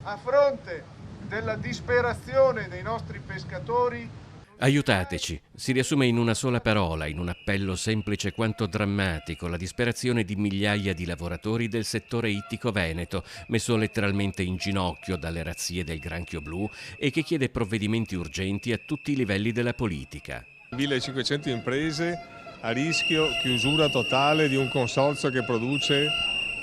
A fronte della disperazione dei nostri pescatori, Aiutateci, si riassume in una sola parola, in un appello semplice quanto drammatico, la disperazione di migliaia di lavoratori del settore ittico veneto, messo letteralmente in ginocchio dalle razzie del granchio blu e che chiede provvedimenti urgenti a tutti i livelli della politica. 1500 imprese a rischio chiusura totale di un consorzio che produce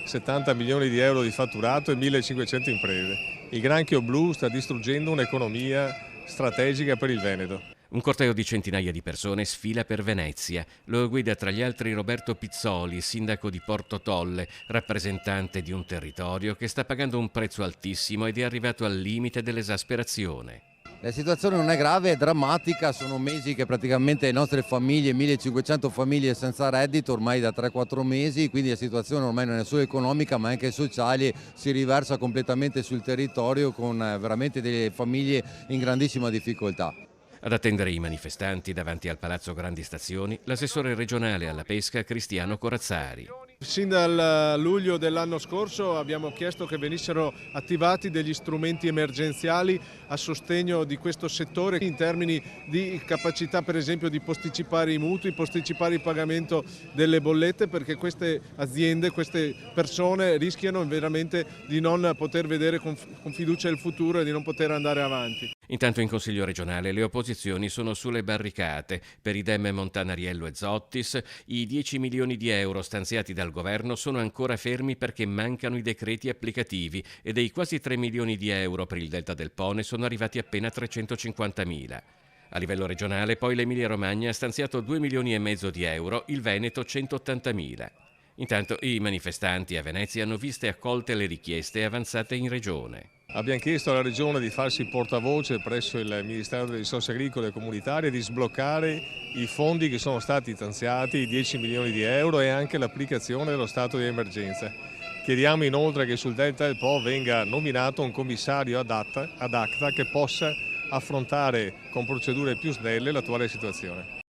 70 milioni di euro di fatturato e 1500 imprese. Il granchio blu sta distruggendo un'economia strategica per il Veneto. Un corteo di centinaia di persone sfila per Venezia. Lo guida tra gli altri Roberto Pizzoli, sindaco di Porto Tolle, rappresentante di un territorio che sta pagando un prezzo altissimo ed è arrivato al limite dell'esasperazione. La situazione non è grave, è drammatica, sono mesi che praticamente le nostre famiglie, 1500 famiglie senza reddito ormai da 3-4 mesi, quindi la situazione ormai non è solo economica ma anche sociale, si riversa completamente sul territorio con veramente delle famiglie in grandissima difficoltà. Ad attendere i manifestanti davanti al Palazzo Grandi Stazioni, l'assessore regionale alla pesca Cristiano Corazzari. sin dal luglio dell'anno scorso abbiamo chiesto che venissero attivati degli strumenti emergenziali a sostegno di questo settore in termini di capacità per esempio di posticipare i mutui, posticipare il pagamento delle bollette, perché queste aziende, queste persone rischiano veramente di non poter vedere con fiducia il futuro e di non poter andare avanti. Intanto in Consiglio regionale le opposizioni sono sulle barricate. Per idem Montanariello e Zottis i 10 milioni di euro stanziati dal governo sono ancora fermi perché mancano i decreti applicativi e dei quasi 3 milioni di euro per il Delta del Pone sono arrivati appena 350.000. A livello regionale poi l'Emilia Romagna ha stanziato 2 milioni e mezzo di euro, il Veneto 180.000. Intanto i manifestanti a Venezia hanno viste accolte le richieste avanzate in regione. Abbiamo chiesto alla Regione di farsi portavoce presso il Ministero delle Risorse Agricole e Comunitarie di sbloccare i fondi che sono stati stanziati, i 10 milioni di euro e anche l'applicazione dello stato di emergenza. Chiediamo inoltre che sul Delta del Po venga nominato un commissario ad acta che possa affrontare con procedure più snelle l'attuale situazione.